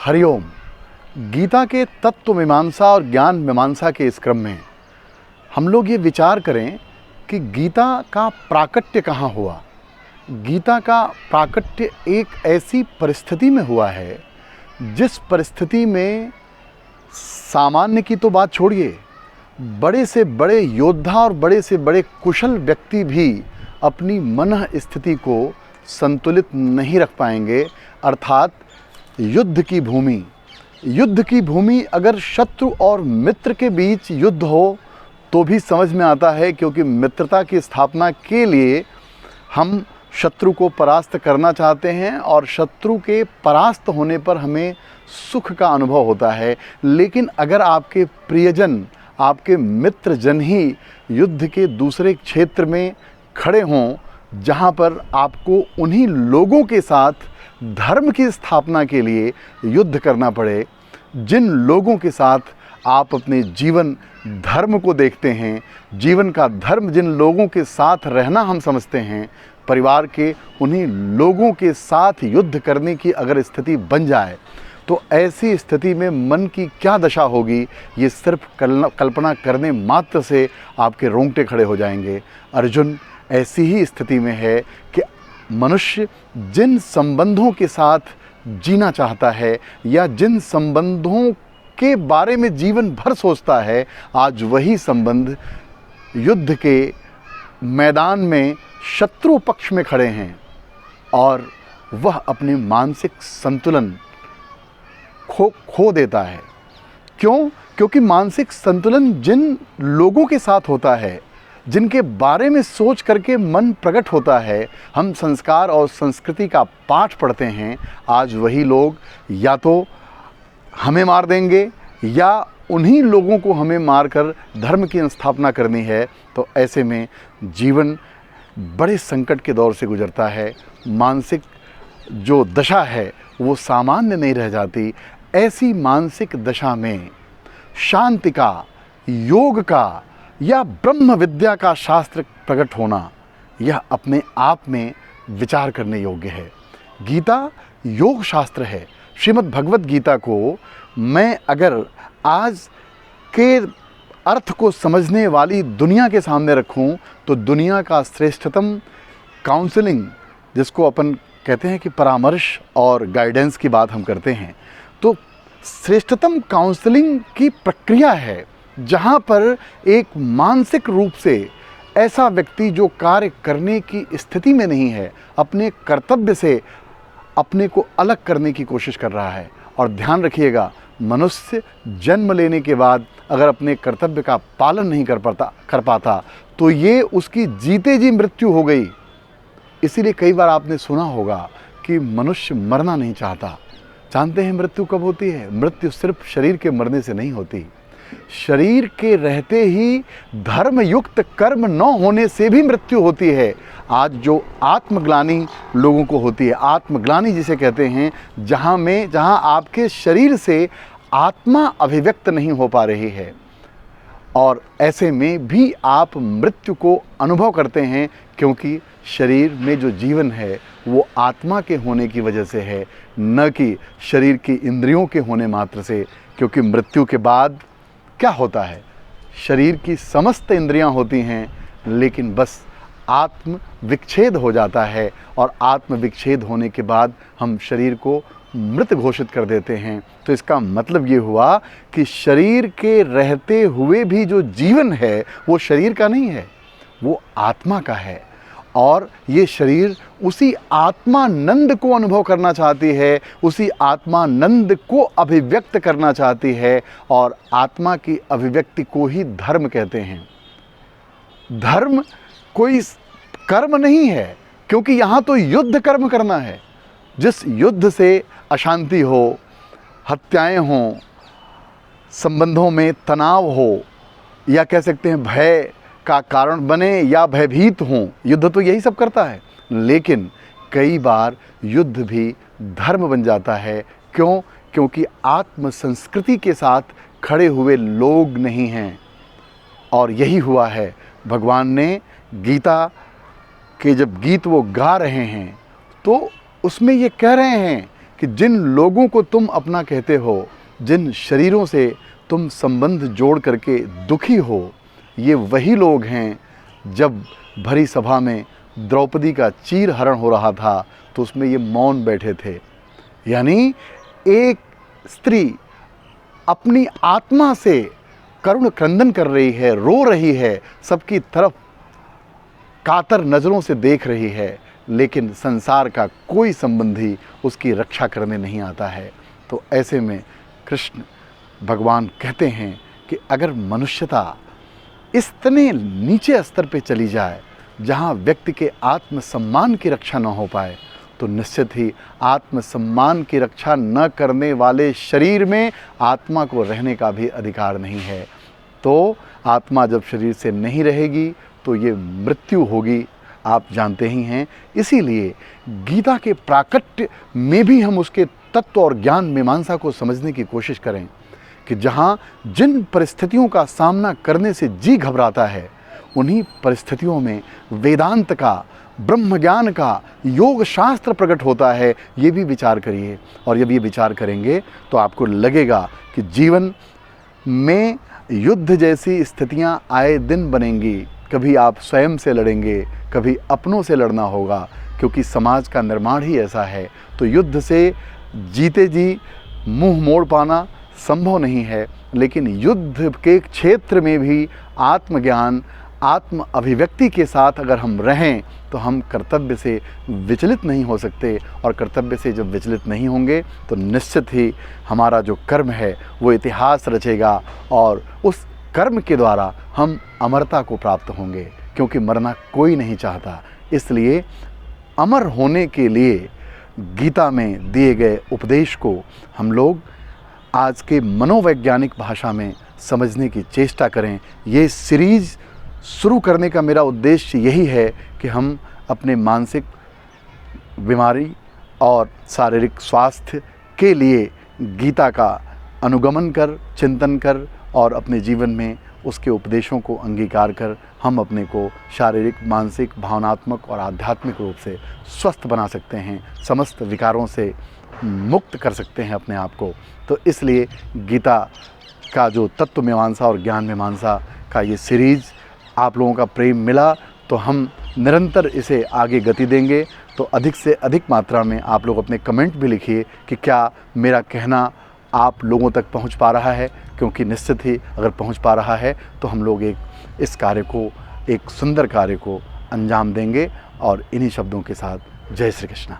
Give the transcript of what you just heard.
हरिओम। गीता के तत्व मीमांसा और ज्ञान मीमांसा के इस क्रम में हम लोग ये विचार करें कि गीता का प्राकट्य कहाँ हुआ। गीता का प्राकट्य एक ऐसी परिस्थिति में हुआ है जिस परिस्थिति में सामान्य की तो बात छोड़िए, बड़े से बड़े योद्धा और बड़े से बड़े कुशल व्यक्ति भी अपनी मन स्थिति को संतुलित नहीं रख पाएंगे। अर्थात युद्ध की भूमि अगर शत्रु और मित्र के बीच युद्ध हो तो भी समझ में आता है, क्योंकि मित्रता की स्थापना के लिए हम शत्रु को परास्त करना चाहते हैं और शत्रु के परास्त होने पर हमें सुख का अनुभव होता है। लेकिन अगर आपके प्रियजन, आपके मित्रजन ही युद्ध के दूसरे क्षेत्र में खड़े हों, जहाँ पर आपको उन्हीं लोगों के साथ धर्म की स्थापना के लिए युद्ध करना पड़े, जिन लोगों के साथ आप अपने जीवन धर्म को देखते हैं, जीवन का धर्म जिन लोगों के साथ रहना हम समझते हैं, परिवार के उन्हीं लोगों के साथ युद्ध करने की अगर स्थिति बन जाए तो ऐसी स्थिति में मन की क्या दशा होगी, ये सिर्फ कल्पना करने मात्र से आपके रोंगटे खड़े हो जाएंगे। अर्जुन ऐसी ही स्थिति में है कि मनुष्य जिन संबंधों के साथ जीना चाहता है या जिन संबंधों के बारे में जीवन भर सोचता है, आज वही संबंध युद्ध के मैदान में शत्रु पक्ष में खड़े हैं और वह अपने मानसिक संतुलन खो देता है। क्यों? क्योंकि मानसिक संतुलन जिन लोगों के साथ होता है, जिनके बारे में सोच करके मन प्रकट होता है, हम संस्कार और संस्कृति का पाठ पढ़ते हैं, आज वही लोग या तो हमें मार देंगे या उन्हीं लोगों को हमें मारकर धर्म की स्थापना करनी है। तो ऐसे में जीवन बड़े संकट के दौर से गुजरता है। मानसिक जो दशा है वो सामान्य नहीं रह जाती। ऐसी मानसिक दशा में शांति का, योग का या ब्रह्म विद्या का शास्त्र प्रकट होना, यह अपने आप में विचार करने योग्य है। गीता योग शास्त्र है। श्रीमद् भगवत गीता को मैं अगर आज के अर्थ को समझने वाली दुनिया के सामने रखूं तो दुनिया का श्रेष्ठतम काउंसलिंग, जिसको अपन कहते हैं कि परामर्श और गाइडेंस की बात हम करते हैं, तो श्रेष्ठतम काउंसलिंग की प्रक्रिया है जहाँ पर एक मानसिक रूप से ऐसा व्यक्ति जो कार्य करने की स्थिति में नहीं है, अपने कर्तव्य से अपने को अलग करने की कोशिश कर रहा है। और ध्यान रखिएगा, मनुष्य जन्म लेने के बाद अगर अपने कर्तव्य का पालन नहीं कर पाता तो ये उसकी जीते जी मृत्यु हो गई। इसीलिए कई बार आपने सुना होगा कि मनुष्य मरना नहीं चाहता। जानते हैं मृत्यु कब होती है? मृत्यु सिर्फ शरीर के मरने से नहीं होती, शरीर के रहते ही धर्मयुक्त कर्म न होने से भी मृत्यु होती है। आज जो आत्मग्लानि लोगों को होती है, आत्मग्लानि जिसे कहते हैं, जहाँ आपके शरीर से आत्मा अभिव्यक्त नहीं हो पा रही है, और ऐसे में भी आप मृत्यु को अनुभव करते हैं, क्योंकि शरीर में जो जीवन है वो आत्मा के होने की वजह से है, न कि शरीर की इंद्रियों के होने मात्र से। क्योंकि मृत्यु के बाद क्या होता है? शरीर की समस्त इंद्रियां होती हैं, लेकिन बस आत्म विक्षेद हो जाता है, और आत्म विक्षेद होने के बाद हम शरीर को मृत घोषित कर देते हैं। तो इसका मतलब ये हुआ कि शरीर के रहते हुए भी जो जीवन है वो शरीर का नहीं है, वो आत्मा का है। और ये शरीर उसी आत्मानंद को अनुभव करना चाहती है, उसी आत्मानंद को अभिव्यक्त करना चाहती है, और आत्मा की अभिव्यक्ति को ही धर्म कहते हैं। धर्म कोई कर्म नहीं है, क्योंकि यहाँ तो युद्ध कर्म करना है। जिस युद्ध से अशांति हो, हत्याएं हों, संबंधों में तनाव हो, या कह सकते हैं भय का कारण बने या भयभीत हों, युद्ध तो यही सब करता है। लेकिन कई बार युद्ध भी धर्म बन जाता है। क्यों? क्योंकि आत्म संस्कृति के साथ खड़े हुए लोग नहीं हैं। और यही हुआ है। भगवान ने गीता के जब गीत वो गा रहे हैं तो उसमें ये कह रहे हैं कि जिन लोगों को तुम अपना कहते हो, जिन शरीरों से तुम संबंध जोड़ करके दुखी हो, ये वही लोग हैं। जब भरी सभा में द्रौपदी का चीरहरण हो रहा था तो उसमें ये मौन बैठे थे। यानी एक स्त्री अपनी आत्मा से करुण क्रंदन कर रही है, रो रही है, सबकी तरफ कातर नज़रों से देख रही है, लेकिन संसार का कोई संबंधी उसकी रक्षा करने नहीं आता है। तो ऐसे में कृष्ण भगवान कहते हैं कि अगर मनुष्यता इतने नीचे स्तर पे चली जाए जहाँ व्यक्ति के आत्मसम्मान की रक्षा न हो पाए, तो निश्चित ही आत्मसम्मान की रक्षा न करने वाले शरीर में आत्मा को रहने का भी अधिकार नहीं है। तो आत्मा जब शरीर से नहीं रहेगी तो ये मृत्यु होगी, आप जानते ही हैं। इसीलिए गीता के प्राकट्य में भी हम उसके तत्व और ज्ञान मीमांसा को समझने की कोशिश करें कि जहाँ जिन परिस्थितियों का सामना करने से जी घबराता है, उन्हीं परिस्थितियों में वेदांत का, ब्रह्म ज्ञान का, योग शास्त्र प्रकट होता है। ये भी विचार करिए, और जब ये विचार करेंगे तो आपको लगेगा कि जीवन में युद्ध जैसी स्थितियां आए दिन बनेंगी। कभी आप स्वयं से लड़ेंगे, कभी अपनों से लड़ना होगा, क्योंकि समाज का निर्माण ही ऐसा है। तो युद्ध से जीते जी मुंह मोड़ पाना संभव नहीं है, लेकिन युद्ध के क्षेत्र में भी आत्मज्ञान, आत्म अभिव्यक्ति के साथ अगर हम रहें तो हम कर्तव्य से विचलित नहीं हो सकते। और कर्तव्य से जब विचलित नहीं होंगे तो निश्चित ही हमारा जो कर्म है वो इतिहास रचेगा, और उस कर्म के द्वारा हम अमरता को प्राप्त होंगे, क्योंकि मरना कोई नहीं चाहता। इसलिए अमर होने के लिए गीता में दिए गए उपदेश को हम लोग आज के मनोवैज्ञानिक भाषा में समझने की चेष्टा करें। ये सीरीज़ शुरू करने का मेरा उद्देश्य यही है कि हम अपने मानसिक बीमारी और शारीरिक स्वास्थ्य के लिए गीता का अनुगमन कर, चिंतन कर और अपने जीवन में उसके उपदेशों को अंगीकार कर हम अपने को शारीरिक, मानसिक, भावनात्मक और आध्यात्मिक रूप से स्वस्थ बना सकते हैं, समस्त विकारों से मुक्त कर सकते हैं अपने आप को। तो इसलिए गीता का जो तत्व मीमांसा और ज्ञान मीमांसा का ये सीरीज़ आप लोगों का प्रेम मिला तो हम निरंतर इसे आगे गति देंगे। तो अधिक से अधिक मात्रा में आप लोग अपने कमेंट भी लिखिए कि क्या मेरा कहना आप लोगों तक पहुंच पा रहा है, क्योंकि निश्चित ही अगर पहुंच पा रहा है तो हम लोग इस कार्य को, एक सुंदर कार्य को अंजाम देंगे। और इन्हीं शब्दों के साथ जय श्री कृष्ण।